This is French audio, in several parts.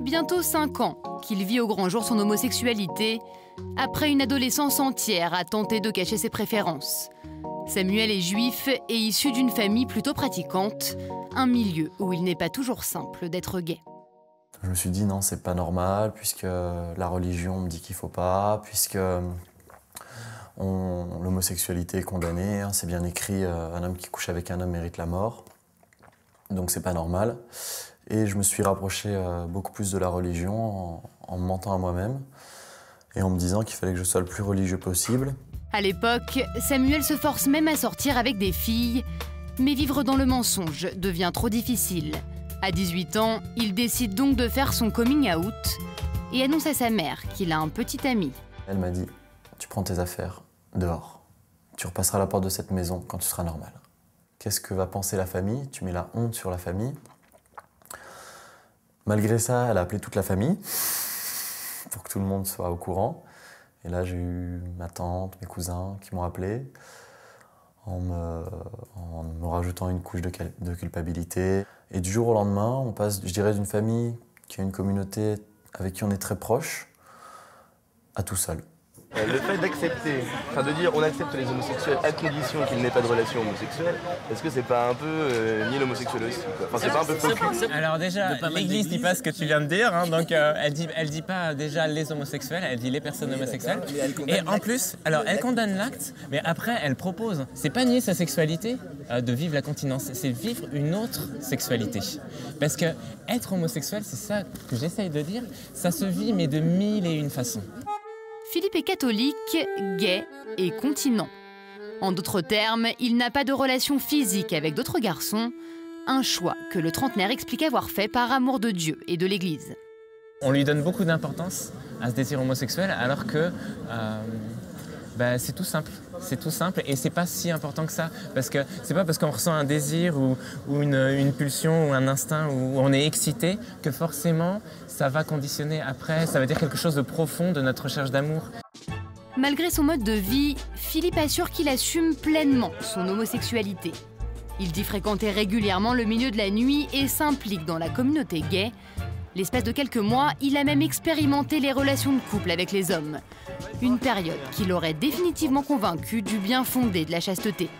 Bientôt 5 ans qu'il vit au grand jour son homosexualité, après une adolescence entière à tenter de cacher ses préférences. Samuel est juif et issu d'une famille plutôt pratiquante, un milieu où il n'est pas toujours simple d'être gay. Je me suis dit non, c'est pas normal, puisque la religion me dit qu'il faut pas, puisque l'homosexualité est condamnée, hein, c'est bien écrit, un homme qui couche avec un homme mérite la mort, donc c'est pas normal. Et je me suis rapproché beaucoup plus de la religion en me mentant à moi-même et en me disant qu'il fallait que je sois le plus religieux possible. À l'époque, Samuel se force même à sortir avec des filles, mais vivre dans le mensonge devient trop difficile. À 18 ans, il décide donc de faire son coming out et annonce à sa mère qu'il a un petit ami. Elle m'a dit, tu prends tes affaires dehors, tu repasseras la porte de cette maison quand tu seras normal. Qu'est-ce que va penser la famille? Tu mets la honte sur la famille. Malgré ça, elle a appelé toute la famille pour que tout le monde soit au courant. Et là, j'ai eu ma tante, mes cousins qui m'ont appelé en me rajoutant une couche de culpabilité. Et du jour au lendemain, on passe, je dirais, d'une famille qui a une communauté avec qui on est très proche à tout seul. Le fait d'accepter, enfin de dire on accepte les homosexuels à condition qu'il n'ait pas de relation homosexuelle, est-ce que c'est pas un peu nier l'homosexuel aussi quoi? Enfin c'est pas un peu faux cul? Alors déjà, l'Église dit pas ce que tu viens de dire, hein, donc elle dit pas déjà les homosexuels, elle dit les personnes homosexuelles. Et en plus, alors elle condamne l'acte, mais après elle propose, c'est pas nier sa sexualité de vivre la continence, c'est vivre une autre sexualité. Parce que être homosexuel, c'est ça que j'essaye de dire, ça se vit mais de 1001 façons. Philippe est catholique, gay et continent. En d'autres termes, il n'a pas de relation physique avec d'autres garçons, un choix que le trentenaire explique avoir fait par amour de Dieu et de l'Église. On lui donne beaucoup d'importance à ce désir homosexuel alors que c'est tout simple. C'est tout simple et c'est pas si important que ça. Parce que c'est pas parce qu'on ressent un désir ou une pulsion ou un instinct où on est excité que forcément ça va conditionner après, ça va dire quelque chose de profond de notre recherche d'amour. Malgré son mode de vie, Philippe assure qu'il assume pleinement son homosexualité. Il dit fréquenter régulièrement le milieu de la nuit et s'implique dans la communauté gay. L'espace de quelques mois, il a même expérimenté les relations de couple avec les hommes. Une période qui l'aurait définitivement convaincu du bien fondé de la chasteté.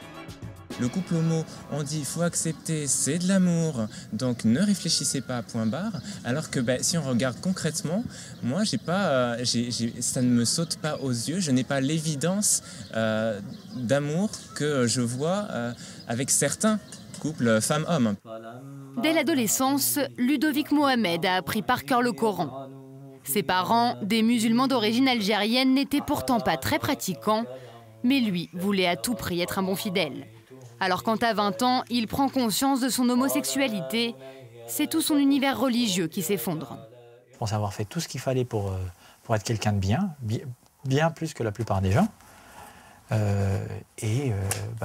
Le couple homo, on dit il faut accepter, c'est de l'amour, donc ne réfléchissez pas, point barre. Alors que si on regarde concrètement, moi ça ne me saute pas aux yeux, je n'ai pas l'évidence d'amour que je vois avec certains couples femmes-hommes. Dès l'adolescence, Ludovic Mohamed a appris par cœur le Coran. Ses parents, des musulmans d'origine algérienne, n'étaient pourtant pas très pratiquants, mais lui voulait à tout prix être un bon fidèle. Alors quand à 20 ans, il prend conscience de son homosexualité, c'est tout son univers religieux qui s'effondre. Je pense avoir fait tout ce qu'il fallait pour être quelqu'un de bien plus que la plupart des gens.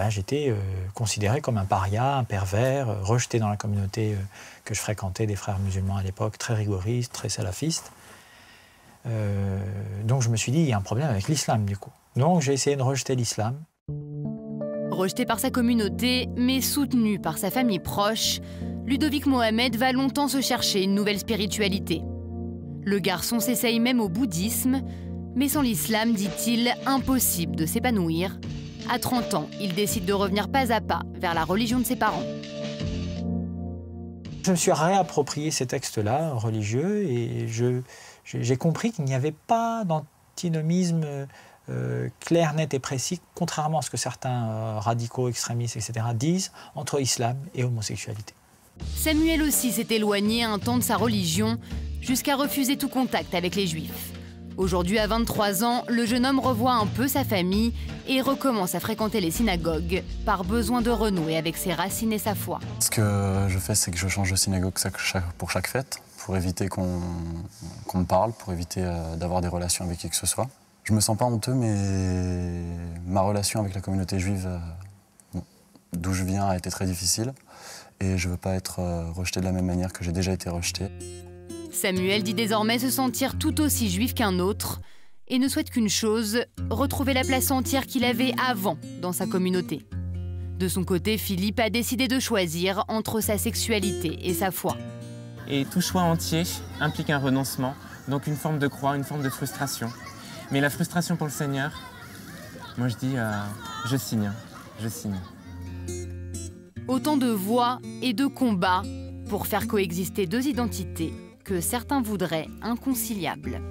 J'étais considéré comme un paria, un pervers, rejeté dans la communauté que je fréquentais, des frères musulmans à l'époque, très rigoristes, très salafistes. Donc je me suis dit, il y a un problème avec l'islam du coup. Donc j'ai essayé de rejeter l'islam. Rejeté par sa communauté, mais soutenu par sa famille proche, Ludovic Mohamed va longtemps se chercher une nouvelle spiritualité. Le garçon s'essaye même au bouddhisme, mais sans l'islam, dit-il, impossible de s'épanouir. À 30 ans, il décide de revenir pas à pas vers la religion de ses parents. Je me suis réapproprié ces textes-là religieux et j'ai compris qu'il n'y avait pas d'antinomisme clair, net et précis, contrairement à ce que certains radicaux, extrémistes, etc. disent, entre islam et homosexualité. Samuel aussi s'est éloigné un temps de sa religion, jusqu'à refuser tout contact avec les Juifs. Aujourd'hui, à 23 ans, le jeune homme revoit un peu sa famille et recommence à fréquenter les synagogues par besoin de renouer avec ses racines et sa foi. Ce que je fais, c'est que je change de synagogue pour chaque fête, pour éviter qu'on me parle, pour éviter d'avoir des relations avec qui que ce soit. Je me sens pas honteux, mais ma relation avec la communauté juive, d'où je viens, a été très difficile. Et je veux pas être rejeté de la même manière que j'ai déjà été rejeté. Samuel dit désormais se sentir tout aussi juif qu'un autre et ne souhaite qu'une chose, retrouver la place entière qu'il avait avant dans sa communauté. De son côté, Philippe a décidé de choisir entre sa sexualité et sa foi. Et tout choix entier implique un renoncement, donc une forme de croix, une forme de frustration. Mais la frustration pour le Seigneur, moi je dis, je signe. Autant de voix et de combats pour faire coexister deux identités que certains voudraient inconciliables.